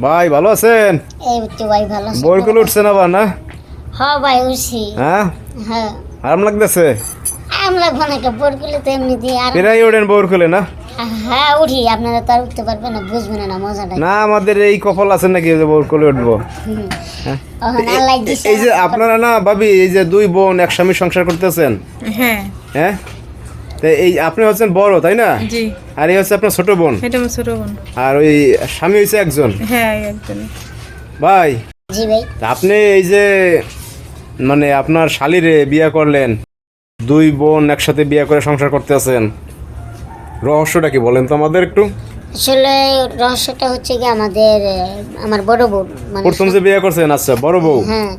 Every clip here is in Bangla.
ভাই ভালো আছেন? এই তো ভাই ভালো আছি। বরকুল উঠছেন আবার না? হ্যাঁ ভাই উঠছি। হ্যাঁ, হ্যাঁ আরাম লাগতেছে? আমরা ঘনাকে বরকুলে তো এমনিতে আর প্রায় ওঠেন বরকুলে না? হ্যাঁ উঠি, আপনারা তো আর উঠতে পারবেন না, বুঝবেন না মজাটা। না, আমাদের এই কপাল আছে নাকি যে বরকুলে উঠবো? হ্যাঁ। ওখানে আল্লাহ দিছে। এই যে আপনারা না ভাবি, এই যে দুই বোন এক স্বামী সংসার করতেছেন, হ্যাঁ হ্যাঁ, তো এই আপনি হচ্ছেন বড় তাই না? জি, আর এই হচ্ছে আপনার ছোট বোন, এটা আমার ছোট বোন। আর ওই স্বামী হয়েছে একজন। হ্যাঁ একজন। ভাই জি ভাই। তা আপনি এই যে মানে আপনার শালিরে বিয়ে করলেন, দুই বোন একসাথে বিয়ে করে সংসার করতেছেন, রহস্যটা কি বলেন তো আমাদের একটু? আসলে রহস্যটা হচ্ছে কি আমাদের আমার বড় বোন মানে প্রথম যে বিয়ে করছেন, আচ্ছা বড় বউ, হ্যাঁ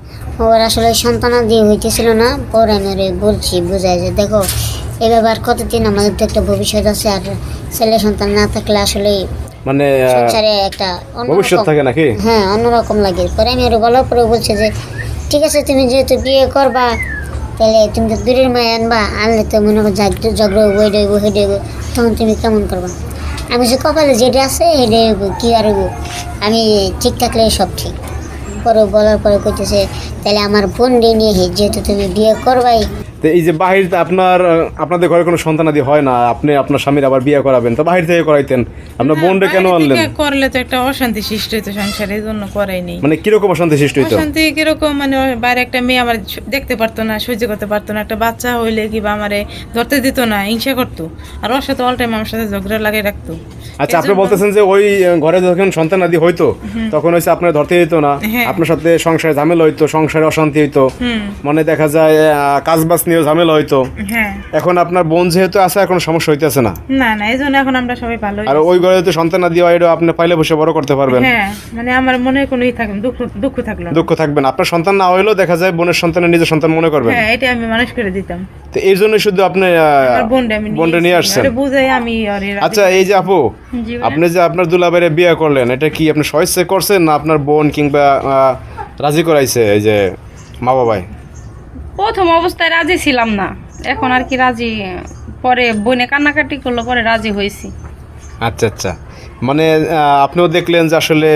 ওর আসলে সন্তানাদি হইতেছিল না। পরে আমি ওরে বলছি বুঝাই যে দেখো এই ব্যাপার কতদিন, আমাদের তো একটা ভবিষ্যৎ আছে, আর ছেলে সন্তান না থাকলে আসলে মানে সংসারে একটা অন্যরকম- ভবিষ্যৎ থাকে নাকি? হ্যাঁ অন্যরকম লাগে। পরে আমি ওরা বলার পরে বলছে যে ঠিক আছে তুমি যেহেতু বিয়ে করবা তাহলে তুমি তো দূরের মায় আনবা, আনলে তো মনে করো ঝগড়া ওইডে হইব হেডে হইব, তখন তুমি কেমন করবা? আমি যে কপালে যেটা আছে হেডে হইব, কী আর হইব, আমি ঠিক থাকলে সব ঠিক। পরে বলার পরে কইতেছে তাহলে আমার বোন নিয়ে যেহেতু তুমি বিয়ে করবাই। তো এই যে বাহিরতে আপনাদের ঘরে কোনো সন্তানাদি হয় না, আপনি আপনার স্বামীর আবার বিয়ে করাবেন, তো বাহির থেকে করাইতেন, আপনার বোনটা কেন বাইরে আনলেন? থেকে করলে তো একটা অশান্তি সৃষ্টি হতো সংসারে, এই জন্য করাই নেই। মানে কিরকম অশান্তি সৃষ্টি হইতো? অশান্তি কিরকম মানে বাইরে একটা মেয়ে আমার দেখতে পারতো না, সহ্য করতে পারতো না, একটা বাচ্চা হইলে কিংবা আমারে ধরতে দিত না, হিংসা করতো, আর ওর সাথে অল টাইম আমার সাথে ঝগড়া লাগিয়ে রাখতো। আচ্ছা, আপনি বলতেছেন যে ওই ঘরে যখন সন্তানাদি হইতো তখন হচ্ছে আপনার ধরতে দিত না, হ্যাঁ। আপনার সাথে সংসারে ঝামেলা হইতো, সংসারে অশান্তি হইতো, মানে দেখা যায় কাজ বাজ নিয়েও ঝামেলা হইতো। হ্যাঁ এখন আপনার বোন যেহেতু আছে, এখন সমস্যা হইতেছে না, না না, এই জন্য এখন আমরা সবাই ভালো। আর ওই ঘরে তো সন্তানাদি হয়, এটা আপনি পাইলে বসে বড় করতে পারবেন। হ্যাঁ মানে আমার মনে কোনো থাকবে দুঃখ থাকলো না। দুঃখ থাকবেন, আপনার সন্তান না হইলেও দেখা যায় বোনের সন্তানের নিজের সন্তান মনে করবেন। হ্যাঁ এটা আমি মানুষ করে দিতাম। তো এই জন্য শুধু আপনি আমার বোনটা নিয়ে আসছেন। বুঝাই আমি আর এর আচ্ছা, এই যে আপু, জি ভাই। আপনি যে আপনার দুলাভাইয়ের বিয়ে করলেন, এটা কি আপনি স্বেচ্ছায় করছেন না আপনার বোন কিংবা রাজি করাইছে এই যে মা বাবাই? প্রথম অবস্থায় রাজি ছিলাম না, এখন আর কি রাজি, পরে বোনে কান্নাকাটি করলো, পরে রাজি হয়েছি। আচ্ছা আচ্ছা, মানে আপনিও দেখলেন যে আসলে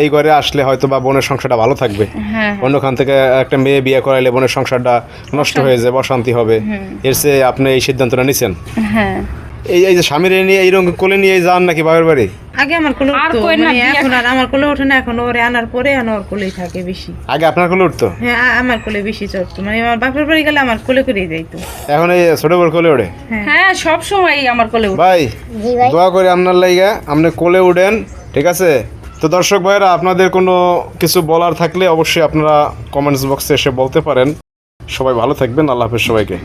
এই ঘরে আসলে হয়তো বা বোনের সংসারটা ভালো থাকবে, হ্যাঁ অন্যখান থেকে একটা মেয়ে বিয়ে করাইলে বোনের সংসারটা নষ্ট হয়ে যাবে, অশান্তি হবে, এর চেয়ে আপনি এই সিদ্ধান্তটা নিছেন। হ্যাঁ। এই যে স্বামীর নিয়ে এইরকম কোলে নিয়ে যান নাকি বাবার বাড়ি? আগে আমার কোলে আর উঠতো, কই না, মানে বিয়ে- এখন আর আমার কোলে ওঠে না, এখন ওরে আনার পরে ওর কোলেই থাকে বেশি। আগে আপনার কোলে উঠতো, হ্যাঁ আমার কোলে বেশি চড়তো, মানে আমার বাপের বাড়ি গেলে আমার কোলে করেই যাইতো। এখন এই ছোট বড় কোলে ওঠে? হ্যাঁ সব সময় আমার কোলে উঠে। ভাই জি ভাই। দোয়া করি আপনার লাইগা আপনি কোলে উঠেন, ঠিক আছে? তো দর্শক ভাইরা, আপনাদের কোনো কিছু বলার থাকলে অবশ্যই আপনারা কমেন্টস বক্সে এসে বলতে পারেন। সবাই ভালো থাকবেন, আল্লাহ হাফেজ সবাইকে।